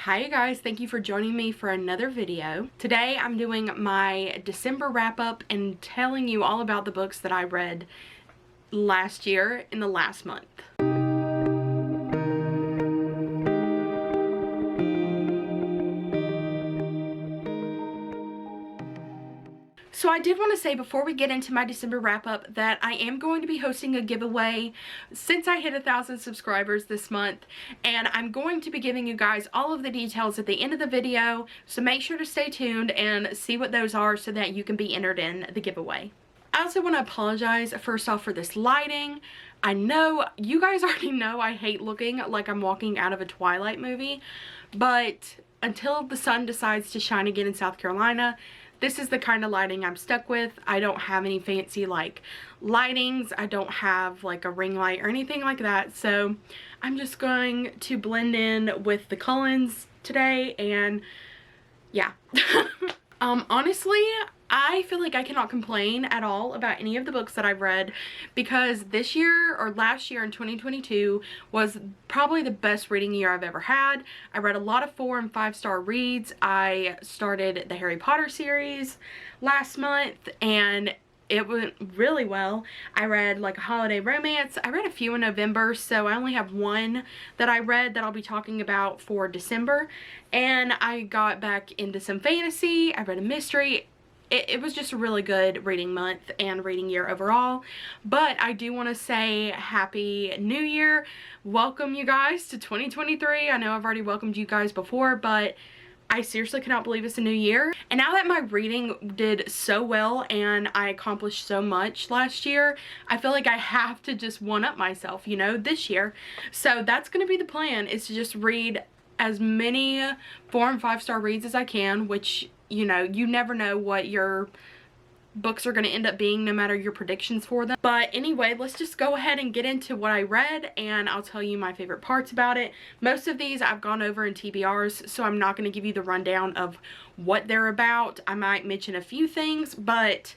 Hi you guys, thank you for joining me for another video. Today I'm doing my December wrap up and telling you all about the books that I read last year in the last month. So I did want to say before we get into my December wrap up that I am going to be hosting a giveaway since I hit 1,000 subscribers this month, and I'm going to be giving you guys all of the details at the end of the video, so make sure to stay tuned and see what those are so that you can be entered in the giveaway. I also want to apologize first off for this lighting. I know you guys already know I hate looking like I'm walking out of a Twilight movie, but until the sun decides to shine again in South Carolina, this is the kind of lighting I'm stuck with. I don't have any fancy like lightings. I don't have like a ring light or anything like that. So I'm just going to blend in with the Cullens today, and yeah. Honestly, I feel like I cannot complain at all about any of the books that I've read, because this year or last year in 2022 was probably the best reading year I've ever had. I read a lot of 4 and 5-star reads. I started the Harry Potter series last month and it went really well. I read like a holiday romance. I read a few in November, so I only have one that I read that I'll be talking about for December. And I got back into some fantasy. I read a mystery. It was just a really good reading month and reading year overall. But I do want to say Happy New Year. Welcome you guys to 2023. I know I've already welcomed you guys before, but I seriously cannot believe it's a new year. And now that my reading did so well and I accomplished so much last year, I feel like I have to just one-up myself, you know, this year. So that's going to be the plan, is to just read as many 4 and 5-star reads as I can, which, you know, you never know what your books are going to end up being, no matter your predictions for them. But anyway, let's just go ahead and get into what I read, and I'll tell you my favorite parts about it. Most of these I've gone over in TBRs, so I'm not going to give you the rundown of what they're about. I might mention a few things, but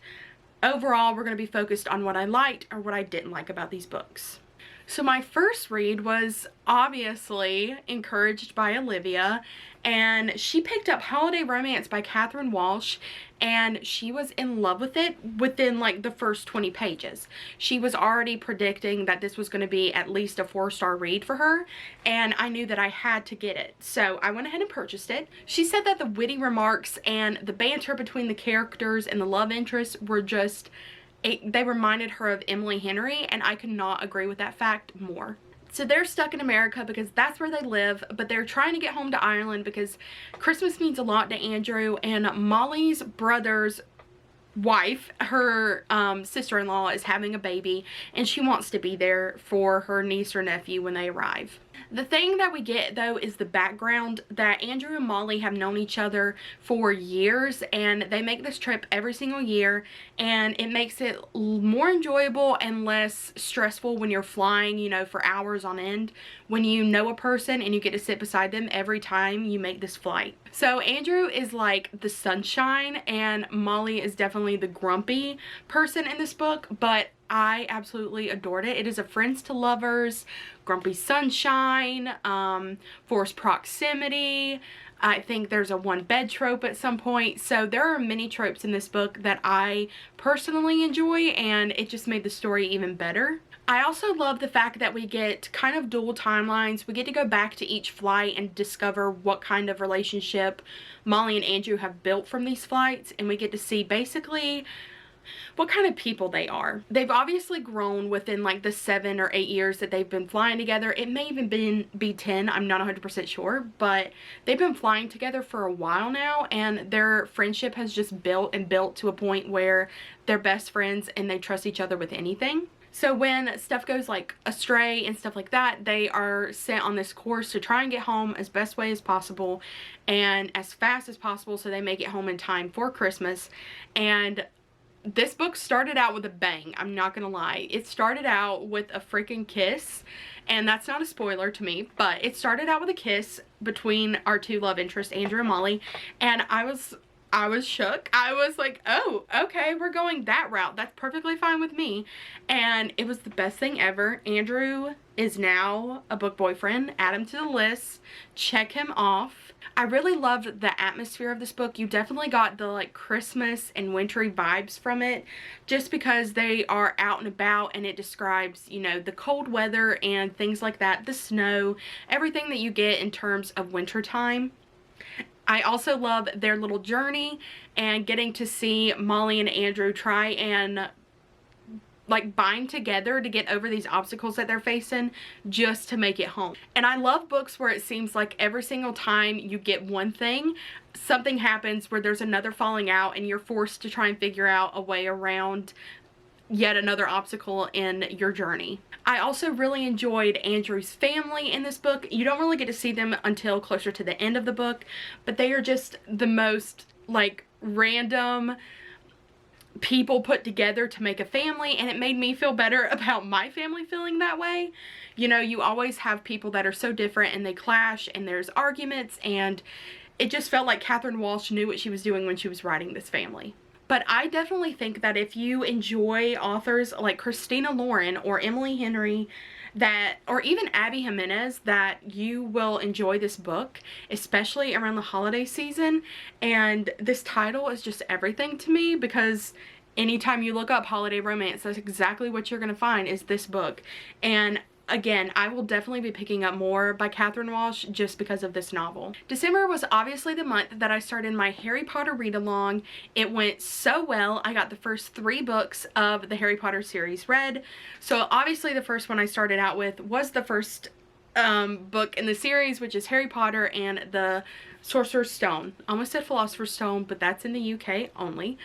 overall we're going to be focused on what I liked or what I didn't like about these books. So my first read was obviously encouraged by Olivia, and she picked up Holiday Romance by Catherine Walsh, and she was in love with it within like the first 20 pages. She was already predicting that this was going to be at least a 4-star read for her, and I knew that I had to get it. So I went ahead and purchased it. She said that the witty remarks and the banter between the characters and the love interests were just... they reminded her of Emily Henry, and I could not agree with that fact more. So they're stuck in America because that's where they live, but they're trying to get home to Ireland because Christmas means a lot to Andrew, and Molly's brother's wife, her sister-in-law, is having a baby, and she wants to be there for her niece or nephew when they arrive. The thing that we get though is the background that Andrew and Molly have known each other for years, and they make this trip every single year, and it makes it more enjoyable and less stressful when you're flying, you know, for hours on end, when you know a person and you get to sit beside them every time you make this flight. So Andrew is like the sunshine and Molly is definitely the grumpy person in this book, but I absolutely adored it. It is a friends to lovers, grumpy sunshine, forced proximity. I think there's a one bed trope at some point. So there are many tropes in this book that I personally enjoy, and it just made the story even better. I also love the fact that we get kind of dual timelines. We get to go back to each flight and discover what kind of relationship Molly and Andrew have built from these flights, and we get to see basically what kind of people they are. They've obviously grown within like the 7 or 8 years that they've been flying together. It may even be 10, I'm not 100% sure, but they've been flying together for a while now, and their friendship has just built to a point where they're best friends and they trust each other with anything. So when stuff goes like astray and stuff like that, they are sent on this course to try and get home as best way as possible and as fast as possible so they make it home in time for Christmas. And this book started out with a bang, I'm not gonna lie. It started out with a freaking kiss, and that's not a spoiler to me, but it started out with a kiss between our two love interests, Andrew and Molly, and I was I was shook. I was like, oh, okay, we're going that route. That's perfectly fine with me. And it was the best thing ever. Andrew is now a book boyfriend. Add him to the list. Check him off. I really loved the atmosphere of this book. You definitely got the like Christmas and wintry vibes from it, just because they are out and about, and it describes, you know, the cold weather and things like that, the snow, everything that you get in terms of winter time. I also love their little journey and getting to see Molly and Andrew try and like bind together to get over these obstacles that they're facing just to make it home. And I love books where it seems like every single time you get one thing, something happens where there's another falling out and you're forced to try and figure out a way around yet another obstacle in your journey. I also really enjoyed Andrew's family in this book. You don't really get to see them until closer to the end of the book, but they are just the most like random people put together to make a family, and it made me feel better about my family feeling that way. You know, you always have people that are so different and they clash and there's arguments, and it just felt like Catherine Walsh knew what she was doing when she was writing this family. But I definitely think that if you enjoy authors like Christina Lauren or Emily Henry, that, or even Abby Jimenez, that you will enjoy this book, especially around the holiday season. And this title is just everything to me, because anytime you look up holiday romance, that's exactly what you're going to find is this book. And again, I will definitely be picking up more by Catherine Walsh just because of this novel. December was obviously the month that I started my Harry Potter read-along. It went so well. I got the first 3 books of the Harry Potter series read. So obviously the first one I started out with was the first book in the series, which is Harry Potter and the Sorcerer's Stone. I almost said Philosopher's Stone, but that's in the UK only.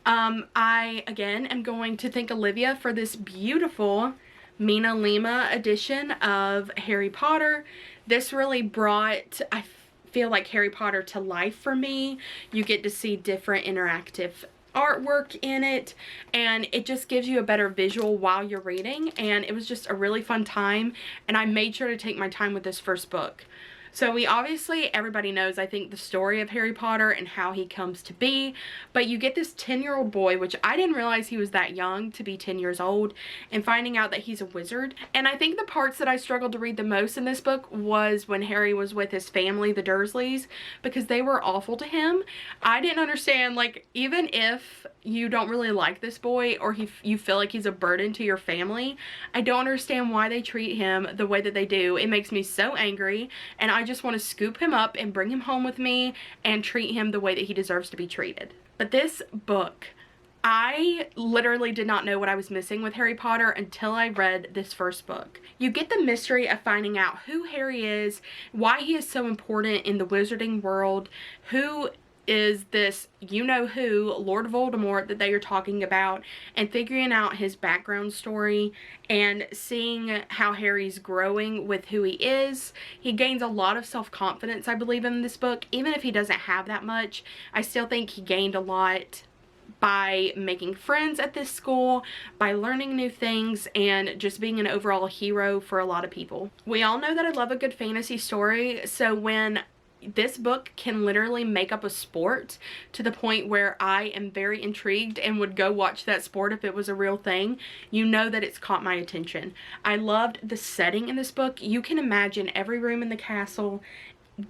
I, again, am going to thank Olivia for this beautiful Mina Lima edition of Harry Potter. This really brought, I feel like, Harry Potter to life for me. You get to see different interactive artwork in it, and it just gives you a better visual while you're reading, and it was just a really fun time, and I made sure to take my time with this first book. So we obviously, everybody knows, I think, the story of Harry Potter and how he comes to be, but you get this 10-year-old boy, which I didn't realize he was that young to be 10 years old, and finding out that he's a wizard. And I think the parts that I struggled to read the most in this book was when Harry was with his family, the Dursleys, because they were awful to him. I didn't understand, like, even if you don't really like this boy, or you feel like he's a burden to your family, I don't understand why they treat him the way that they do. It makes me so angry, and I just want to scoop him up and bring him home with me and treat him the way that he deserves to be treated. But this book, I literally did not know what I was missing with Harry Potter until I read this first book. You get the mystery of finding out who Harry is, why he is so important in the wizarding world, who is this you-know-who, Lord Voldemort, that they are talking about, and figuring out his background story and seeing how Harry's growing with who he is. He gains a lot of self-confidence, I believe, in this book. Even if he doesn't have that much, I still think he gained a lot by making friends at this school, by learning new things, and just being an overall hero for a lot of people. We all know that I love a good fantasy story, so when this book can literally make up a sport to the point where I am very intrigued and would go watch that sport if it was a real thing, you know that it's caught my attention. I loved the setting in this book. You can imagine every room in the castle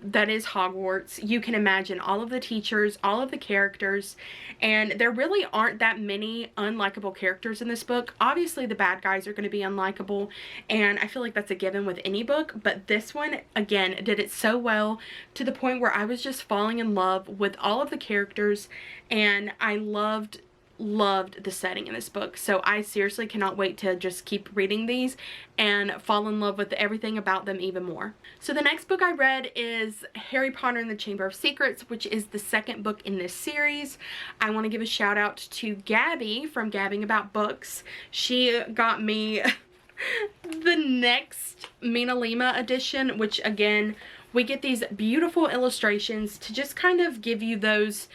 that is Hogwarts. You can imagine all of the teachers, all of the characters, and there really aren't that many unlikable characters in this book. Obviously the bad guys are going to be unlikable, and I feel like that's a given with any book, but this one, again, did it so well to the point where I was just falling in love with all of the characters, and I loved the setting in this book. So I seriously cannot wait to just keep reading these and fall in love with everything about them even more. So the next book I read is Harry Potter and the Chamber of Secrets, which is the second book in this series. I want to give a shout out to Gabby from Gabbing About Books. She got me the next Mina Lima edition, which again, we get these beautiful illustrations to just kind of give you those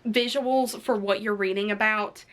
visuals for what you're reading about.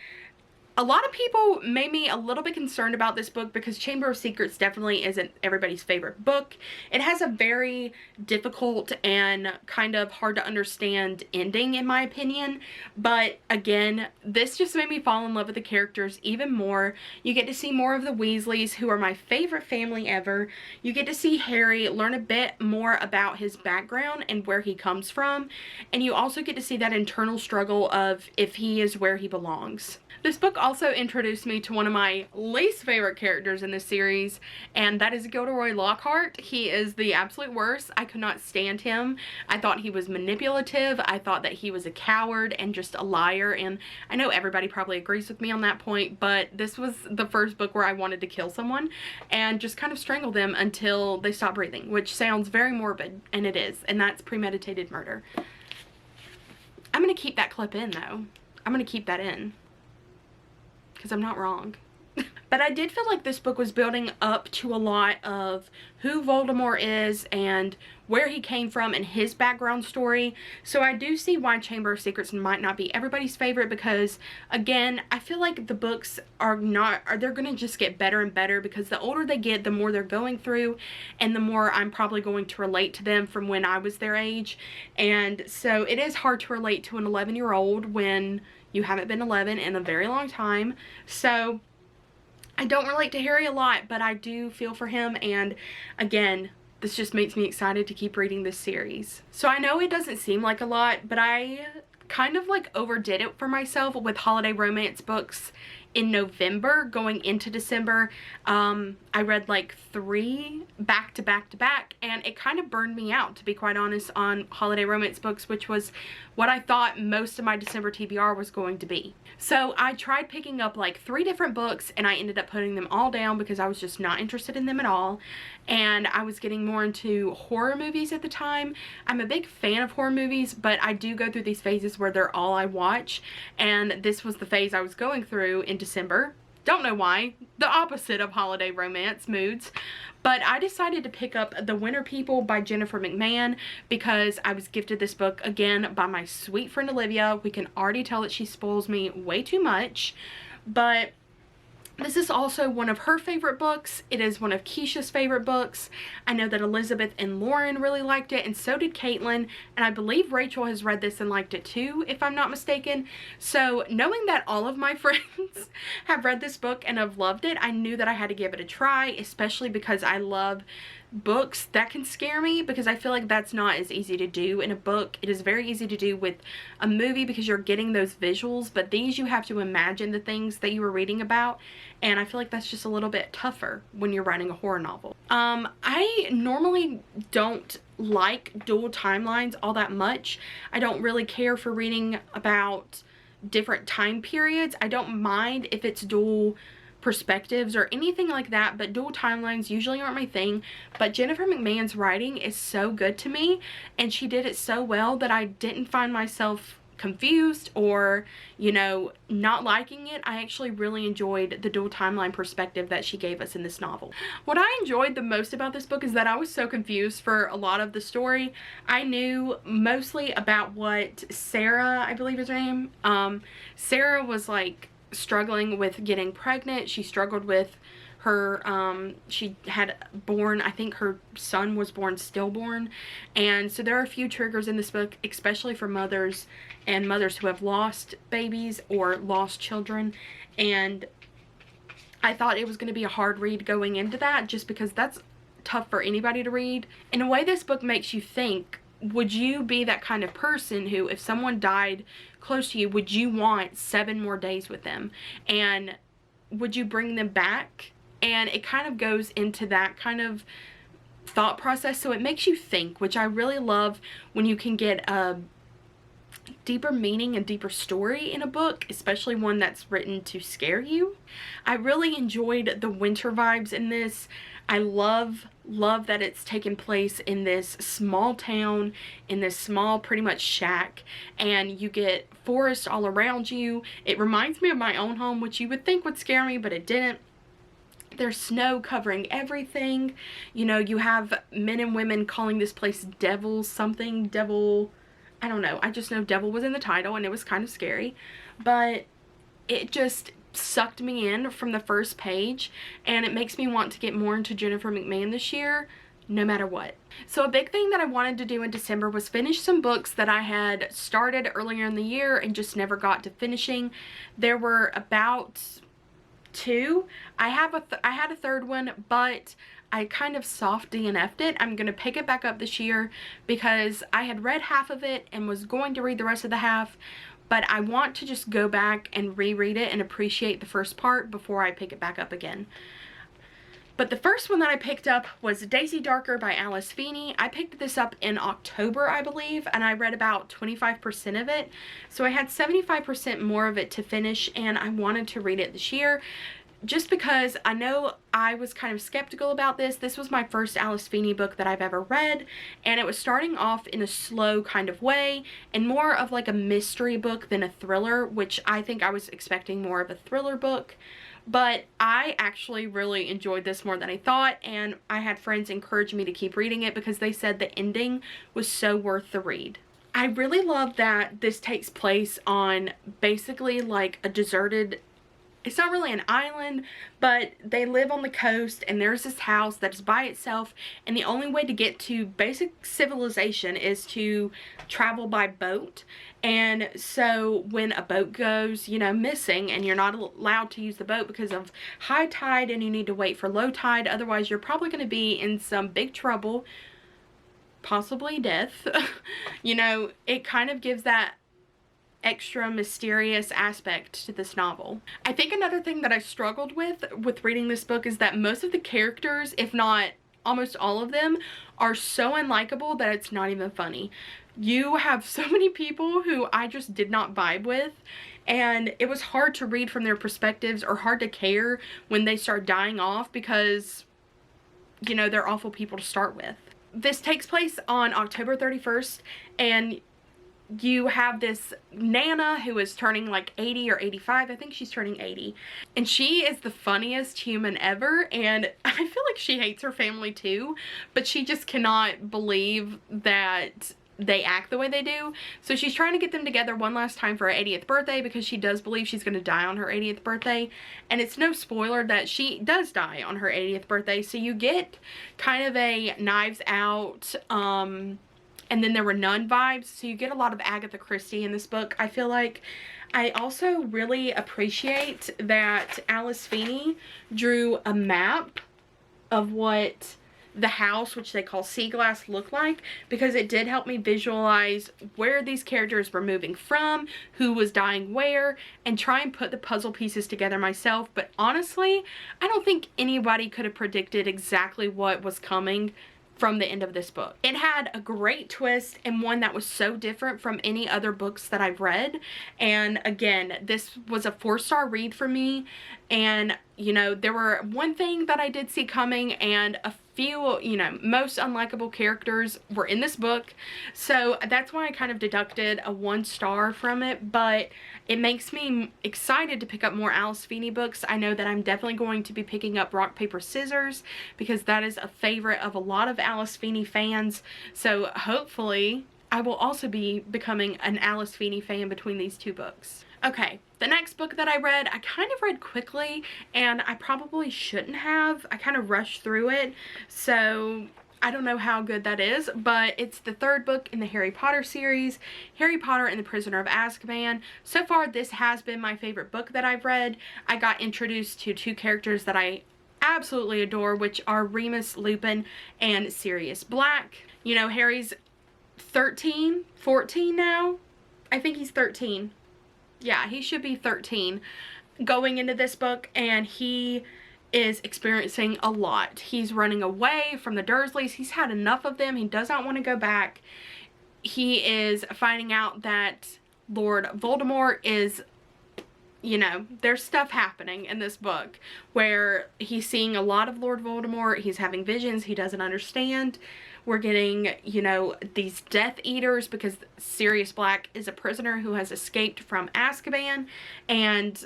A lot of people made me a little bit concerned about this book because Chamber of Secrets definitely isn't everybody's favorite book. It has a very difficult and kind of hard to understand ending, in my opinion. But again, this just made me fall in love with the characters even more. You get to see more of the Weasleys, who are my favorite family ever. You get to see Harry, learn a bit more about his background and where he comes from. And you also get to see that internal struggle of if he is where he belongs. This book also introduced me to one of my least favorite characters in this series, and that is Gilderoy Lockhart. He is the absolute worst. I could not stand him. I thought he was manipulative. I thought that he was a coward and just a liar, and I know everybody probably agrees with me on that point, but this was the first book where I wanted to kill someone and just kind of strangle them until they stop breathing, which sounds very morbid, and it is, and that's premeditated murder. I'm going to keep that clip in, though. I'm going to keep that in, because I'm not wrong. But I did feel like this book was building up to a lot of who Voldemort is and where he came from and his background story. So I do see why Chamber of Secrets might not be everybody's favorite, because again, I feel like the books they're gonna just get better and better, because the older they get, the more they're going through and the more I'm probably going to relate to them from when I was their age. And so it is hard to relate to an 11-year-old when you haven't been 11 in a very long time. So I don't relate to Harry a lot, but I do feel for him, and again, this just makes me excited to keep reading this series. So I know it doesn't seem like a lot, but I kind of like overdid it for myself with holiday romance books in November going into December. I read like 3 back to back to back, and it kind of burned me out, to be quite honest, on holiday romance books, which was what I thought most of my December TBR was going to be. So I tried picking up like 3 different books, and I ended up putting them all down because I was just not interested in them at all. And I was getting more into horror movies at the time. I'm a big fan of horror movies, but I do go through these phases where they're all I watch, and this was the phase I was going through in December. Don't know why. The opposite of holiday romance moods. But I decided to pick up The Winter People by Jennifer McMahon because I was gifted this book again by my sweet friend Olivia. We can already tell that she spoils me way too much, but this is also one of her favorite books. It is one of Keisha's favorite books. I know that Elizabeth and Lauren really liked it, and so did Caitlin, and I believe Rachel has read this and liked it too, if I'm not mistaken. So knowing that all of my friends have read this book and have loved it, I knew that I had to give it a try, especially because I love books that can scare me, because I feel like that's not as easy to do in a book. It is very easy to do with a movie because you're getting those visuals, but these you have to imagine the things that you were reading about, and I feel like that's just a little bit tougher when you're writing a horror novel. I normally don't like dual timelines all that much. I don't really care for reading about different time periods. I don't mind if it's dual perspectives or anything like that, but dual timelines usually aren't my thing. But Jennifer McMahon's writing is so good to me, and she did it so well that I didn't find myself confused or, you know, not liking it. I actually really enjoyed the dual timeline perspective that she gave us in this novel. What I enjoyed the most about this book is that I was so confused for a lot of the story. I knew mostly about what Sarah, I believe is her name, Sarah was like struggling with getting pregnant. She struggled with her, she had born, I think her son was born stillborn, and so there are a few triggers in this book, especially for mothers and mothers who have lost babies or lost children, and I thought it was going to be a hard read going into that, just because that's tough for anybody to read. In a way, this book makes you think, would you be that kind of person who, if someone died close to you, would you want 7 more days with them? And would you bring them back? And it kind of goes into that kind of thought process. So it makes you think, which I really love when you can get a deeper meaning and deeper story in a book, especially one that's written to scare you. I really enjoyed the winter vibes in this. I love that it's taken place in this small town, in this small pretty much shack, and you get forest all around you. It reminds me of my own home, which you would think would scare me, but it didn't. There's snow covering everything. You know, you have men and women calling this place Devil something, Devil, I don't know. I just know Devil was in the title, and it was kind of scary, but it just sucked me in from the first page, and it makes me want to get more into Jennifer McMahon this year, no matter what. So a big thing that I wanted to do in December was finish some books that I had started earlier in the year and just never got to finishing. There were about 2. I had a third one, but I kind of soft DNF'd it. I'm going to pick it back up this year because I had read half of it and was going to read the rest of the half, but I want to just go back and reread it and appreciate the first part before I pick it back up again. But the first one that I picked up was Daisy Darker by Alice Feeney. I picked this up in October, I believe, and I read about 25% of it. So I had 75% more of it to finish, and I wanted to read it this year. Just because I know I was kind of skeptical about this. This was my first Alice Feeney book that I've ever read, and it was starting off in a slow kind of way and more of like a mystery book than a thriller, which I think I was expecting more of a thriller book. But I actually really enjoyed this more than I thought, and I had friends encourage me to keep reading it because they said the ending was so worth the read. I really love that this takes place on basically like a deserted, it's not really an island, but they live on the coast, and there's this house that's by itself, and the only way to get to basic civilization is to travel by boat. And so when a boat goes, you know, missing, and you're not allowed to use the boat because of high tide and you need to wait for low tide, otherwise you're probably going to be in some big trouble, possibly death. You know, it kind of gives that extra mysterious aspect to this novel. I think another thing that I struggled with reading this book is that most of the characters, if not almost all of them, are so unlikable that it's not even funny. You have so many people who I just did not vibe with, and it was hard to read from their perspectives or hard to care when they start dying off because, you know, they're awful people to start with. This takes place on October 31st, and you have this Nana who is turning like 80 or 85. I think she's turning 80. And she is the funniest human ever. And I feel like she hates her family too. But she just cannot believe that they act the way they do. So she's trying to get them together one last time for her 80th birthday because she does believe she's going to die on her 80th birthday. And it's no spoiler that she does die on her 80th birthday. So you get kind of a Knives Out, and then there were nun vibes, so you get a lot of Agatha Christie in this book, I feel like. I also really appreciate that Alice Feeney drew a map of what the house, which they call Sea Glass, looked like, because it did help me visualize where these characters were moving from, who was dying where, and try and put the puzzle pieces together myself. But honestly, I don't think anybody could have predicted exactly what was coming from the end of this book. It had a great twist, and one that was so different from any other books that I've read. And again, this was a 4-star read for me. And you know, there were one thing that I did see coming, and a few, you know, most unlikable characters were in this book. So that's why I kind of deducted a 1 star from it, but it makes me excited to pick up more Alice Feeney books. I know that I'm definitely going to be picking up Rock, Paper, Scissors because that is a favorite of a lot of Alice Feeney fans. So hopefully I will also be becoming an Alice Feeney fan between these 2 books. Okay, the next book that I read, I kind of read quickly, and I probably shouldn't have. I kind of rushed through it, so I don't know how good that is, but it's the 3rd book in the Harry Potter series, Harry Potter and the Prisoner of Azkaban. So far, this has been my favorite book that I've read. I got introduced to 2 characters that I absolutely adore, which are Remus Lupin and Sirius Black. You know, Harry's 13, 14 now? I think he's 13. Yeah, he should be 13 going into this book, and he is experiencing a lot. He's running away from the Dursleys. He's had enough of them. He does not want to go back. He is finding out that Lord Voldemort is, you know, there's stuff happening in this book where he's seeing a lot of Lord Voldemort. He's having visions he doesn't understand. We're getting, you know, these Death Eaters because Sirius Black is a prisoner who has escaped from Azkaban, and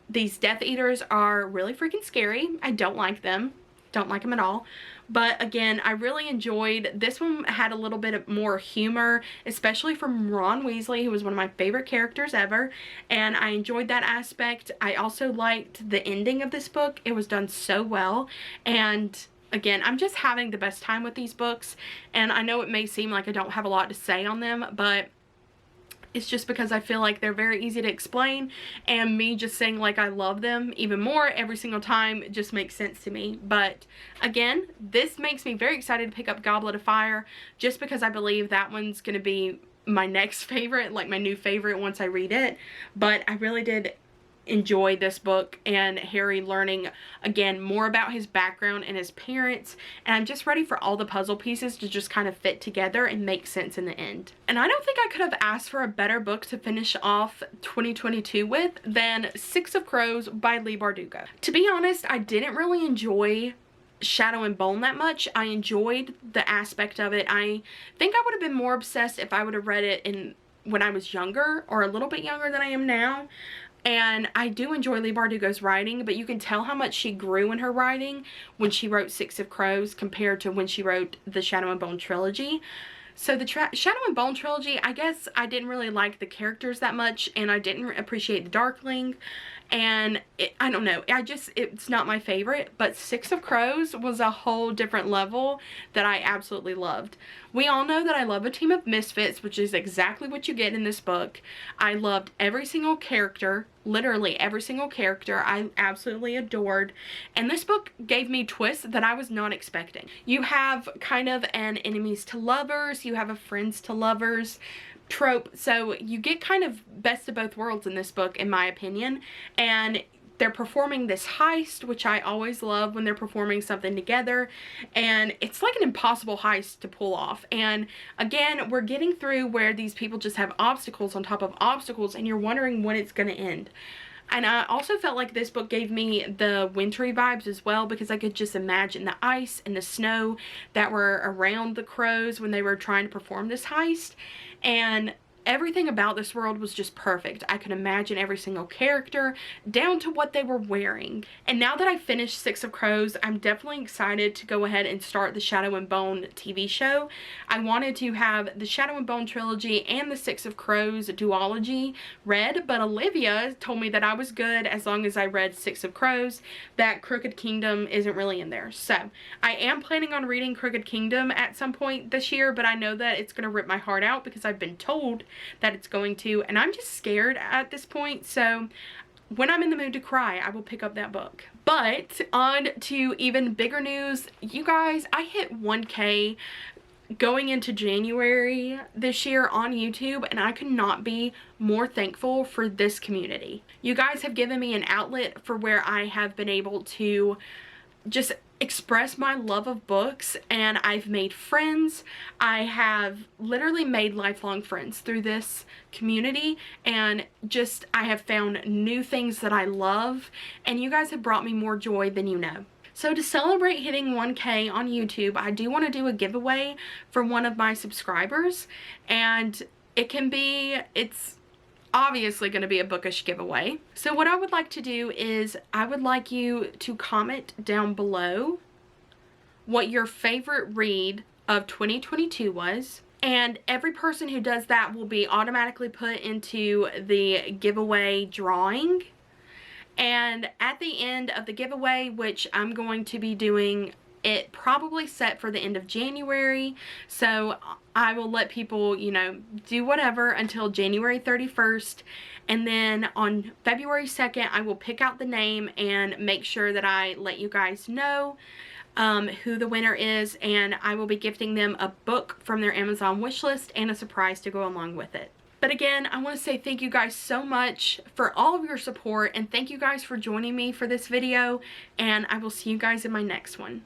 these Death Eaters are really freaking scary. I don't like them. Don't like them at all. But again, I really enjoyed this one. Had a little bit of more humor, especially from Ron Weasley, who was one of my favorite characters ever, and I enjoyed that aspect. I also liked the ending of this book. It was done so well, and again, I'm just having the best time with these books, and I know it may seem like I don't have a lot to say on them, but it's just because I feel like they're very easy to explain, and me just saying like I love them even more every single time just makes sense to me. But again, this makes me very excited to pick up Goblet of Fire, just because I believe that one's going to be my next favorite, like my new favorite once I read it. But I really did enjoy this book, and Harry learning again more about his background and his parents, and I'm just ready for all the puzzle pieces to just kind of fit together and make sense in the end. And I don't think I could have asked for a better book to finish off 2022 with than Six of Crows by Leigh Bardugo. To be honest, I didn't really enjoy Shadow and Bone that much. I enjoyed the aspect of it. I think I would have been more obsessed if I would have read it when I was younger, or a little bit younger than I am now. And I do enjoy Leigh Bardugo's writing, but you can tell how much she grew in her writing when she wrote Six of Crows compared to when she wrote the Shadow and Bone trilogy. So the Shadow and Bone trilogy, I guess I didn't really like the characters that much, and I didn't appreciate the Darkling, and I don't know, it's not my favorite. But Six of Crows was a whole different level that I absolutely loved. We all know that I love a team of misfits, which is exactly what you get in this book. I loved every single character, literally every single character. I absolutely adored, and this book gave me twists that I was not expecting. You have kind of an enemies to lovers, you have a friends to lovers trope, so you get kind of best of both worlds in this book, in my opinion. And they're performing this heist, which I always love when they're performing something together, and it's like an impossible heist to pull off. And again, we're getting through where these people just have obstacles on top of obstacles, and you're wondering when it's going to end. And I also felt like this book gave me the wintry vibes as well, because I could just imagine the ice and the snow that were around the crows when they were trying to perform this heist. And everything about this world was just perfect. I could imagine every single character down to what they were wearing. And now that I finished Six of Crows, I'm definitely excited to go ahead and start the Shadow and Bone TV show. I wanted to have the Shadow and Bone trilogy and the Six of Crows duology read, but Olivia told me that I was good as long as I read Six of Crows, that Crooked Kingdom isn't really in there. So I am planning on reading Crooked Kingdom at some point this year, but I know that it's going to rip my heart out because I've been told that it's going to, and I'm just scared at this point. So when I'm in the mood to cry, I will pick up that book. But on to even bigger news, you guys, I hit 1K going into January this year on YouTube, and I could not be more thankful for this community. You guys have given me an outlet for where I have been able to just express my love of books, and I've made friends. I have literally made lifelong friends through this community, and just I have found new things that I love, and you guys have brought me more joy than you know. So to celebrate hitting 1K on YouTube, I do want to do a giveaway for one of my subscribers, and it's obviously going to be a bookish giveaway. So what I would like to do is I would like you to comment down below what your favorite read of 2022 was, and every person who does that will be automatically put into the giveaway drawing. And at the end of the giveaway, which I'm going to be doing it probably set for the end of January, so I will let people, you know, do whatever until January 31st, and then on February 2nd I will pick out the name and make sure that I let you guys know who the winner is, and I will be gifting them a book from their Amazon wishlist and a surprise to go along with it. But again, I want to say thank you guys so much for all of your support, and thank you guys for joining me for this video, and I will see you guys in my next one.